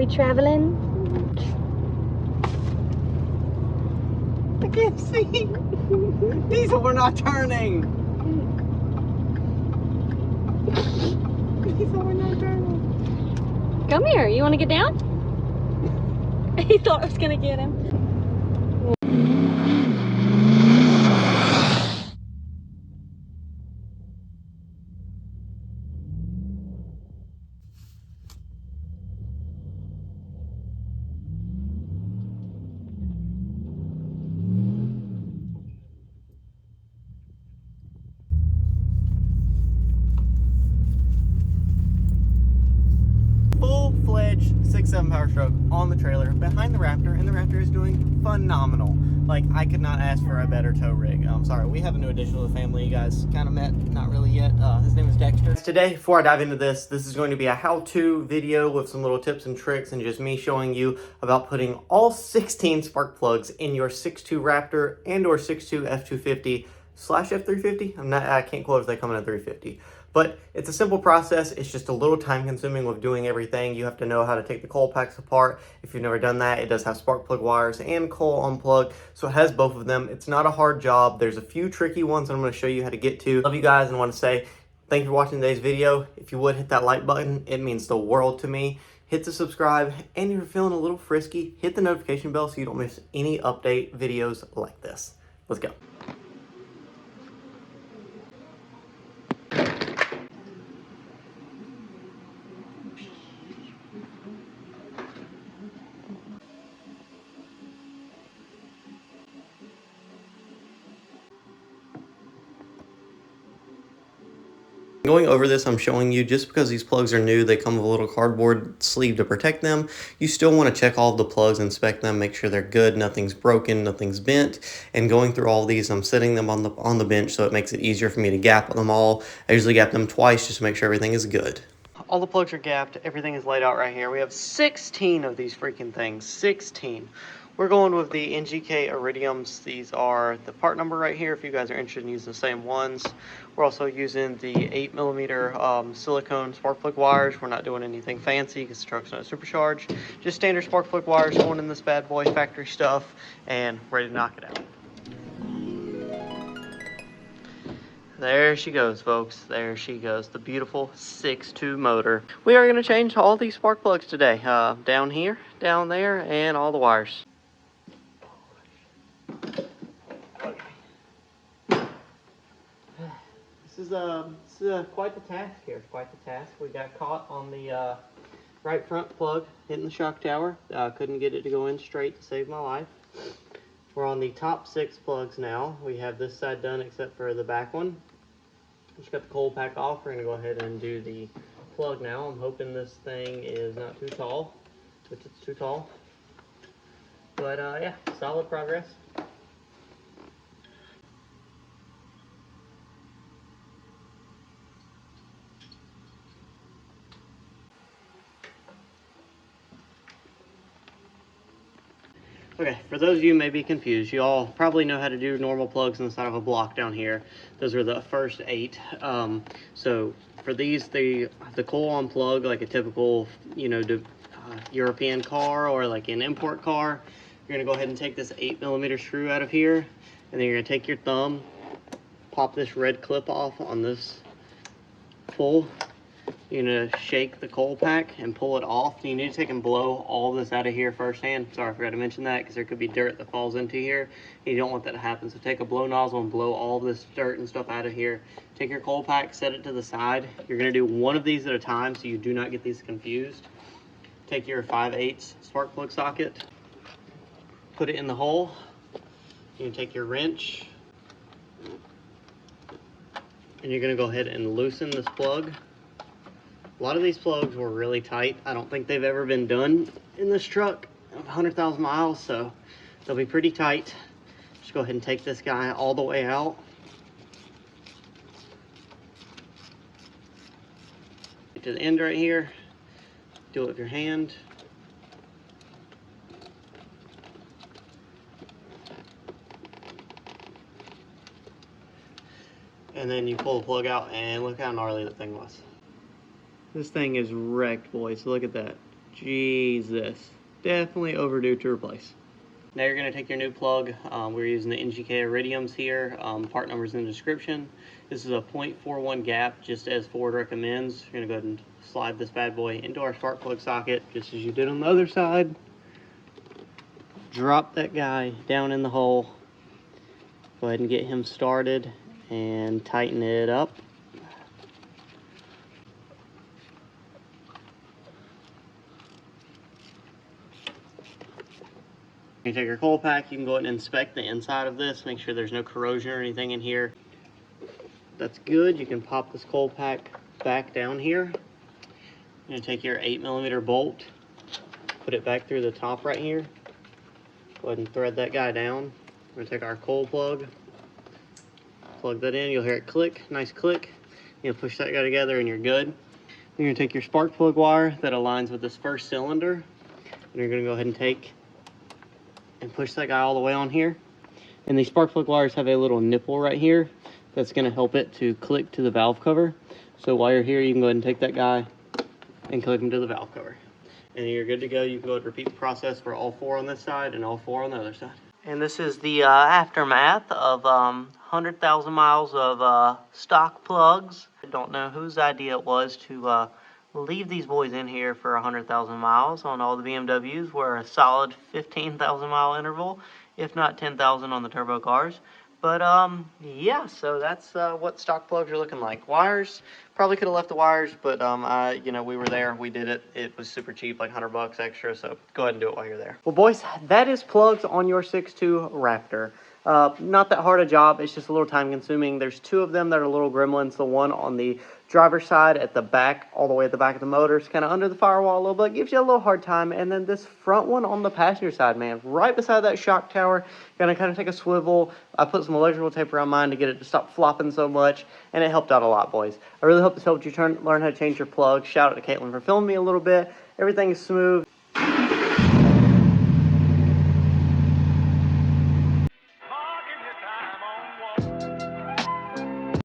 we traveling? I can't see. Diesel, we're not turning. Diesel, we're not turning. Come here. You want to get down? He thought I was going to get him. Full-fledged 6.7 power stroke on the trailer behind the Raptor, and the Raptor is doing phenomenal. Like, I could not ask for a better tow rig. I'm sorry, we have a new addition to the family. You guys kind of met, not really yet. His name is Dexter. Today, before I dive into this is going to be a how-to video with some little tips and tricks and just me showing you about putting all 16 spark plugs in your 6.2 Raptor and or 6.2 F250/F350. I can't quote if they come in at 350. But it's a simple process. It's just a little time consuming with doing everything. You have to know how to take the coil packs apart. If you've never done that, it does have spark plug wires and coil unplug. So it has both of them. It's not a hard job. There's a few tricky ones I'm going to show you how to get to. Love you guys and want to say thank you for watching today's video. If you would hit that like button, it means the world to me. Hit the subscribe, and if you're feeling a little frisky, hit the notification bell so you don't miss any update videos like this. Let's go. Going over this, I'm showing you just because these plugs are new, they come with a little cardboard sleeve to protect them. You still want to check all of the plugs, inspect them, make sure they're good, nothing's broken, nothing's bent. And going through all of these, I'm setting them on the bench so it makes it easier for me to gap them all. I usually gap them twice just to make sure everything is good. All the plugs are gapped, everything is laid out right here. We have 16 of these freaking things, 16. We're going with the NGK Iridiums. These are the part number right here if you guys are interested in using the same ones. We're also using the 8mm silicone spark plug wires. We're not doing anything fancy because the truck's not supercharged. Just standard spark plug wires going in this bad boy, factory stuff, and ready to knock it out. There she goes, folks. There she goes. The beautiful 6.2 motor. We are going to change all these spark plugs today. Down here, down there, and all the wires. This is quite the task here. It's quite the task. We got caught on the right front plug hitting the shock tower. Couldn't get it to go in straight to save my life. We're on the top 6 plugs now. We have this side done except for the back one. Just got the coil pack off. We're going to go ahead and do the plug now. I'm hoping this thing is not too tall, which it's too tall. But yeah, solid progress. Okay, for those of you who may be confused, you all probably know how to do normal plugs inside of a block down here. Those are the first 8. So for these, the coil on plug, like a typical, European car or like an import car, you're gonna go ahead and take this 8mm screw out of here, and then you're gonna take your thumb, pop this red clip off on this pull. You're gonna shake the coil pack and pull it off. You need to take and blow all this out of here firsthand. Sorry, I forgot to mention that because there could be dirt that falls into here. You don't want that to happen. So take a blow nozzle and blow all this dirt and stuff out of here. Take your coil pack, set it to the side. You're gonna do one of these at a time so you do not get these confused. Take your 5/8 spark plug socket, put it in the hole. You can take your wrench and you're gonna go ahead and loosen this plug. A lot of these plugs were really tight. I don't think they've ever been done in this truck. 100,000 miles, so they'll be pretty tight. Just go ahead and take this guy all the way out. Get to the end right here. Do it with your hand. And then you pull the plug out, and look how gnarly that thing was. This thing is wrecked, boys. Look at that. Jesus. Definitely overdue to replace. Now you're going to take your new plug. We're using the NGK Iridiums here. Part number's in the description. This is a 0.41 gap, just as Ford recommends. You're going to go ahead and slide this bad boy into our spark plug socket, just as you did on the other side. Drop that guy down in the hole. Go ahead and get him started and tighten it up. You take your coil pack, you can go ahead and inspect the inside of this, make sure there's no corrosion or anything in here. That's good. You can pop this coil pack back down here. You're going to take your 8mm bolt, put it back through the top right here. Go ahead and thread that guy down. We're going to take our coil plug, plug that in. You'll hear it click, nice click. You'll push that guy together and you're good. You're going to take your spark plug wire that aligns with this first cylinder, and you're going to go ahead and take and push that guy all the way on here. And these spark plug wires have a little nipple right here that's going to help it to click to the valve cover. So while you're here, you can go ahead and take that guy and click him to the valve cover. And you're good to go. You can go ahead and repeat the process for all 4 on this side and all 4 on the other side. And this is the aftermath of 100,000 miles of stock plugs. I don't know whose idea it was to leave these boys in here for 100,000 miles. On all the BMWs were a solid 15,000 mile interval, if not 10,000 on the turbo cars. But yeah, so that's what stock plugs are looking like. Wires, probably could have left the wires, but you know, we were there, we did it. It was super cheap, like $100 extra, so go ahead and do it while you're there. Well, boys, that is plugs on your 6.2 Raptor. Not that hard a job, it's just a little time consuming. There's 2 of them that are little gremlins. The one on the driver's side at the back, all the way at the back of the motor, is kind of under the firewall a little bit, gives you a little hard time. And then this front one on the passenger side, man, right beside that shock tower, gonna kind of take a swivel. I put some electrical tape around mine to get it to stop flopping so much, and it helped out a lot, boys. I really hope this helped you learn how to change your plug. Shout out to Caitlin for filming me a little bit. Everything is smooth.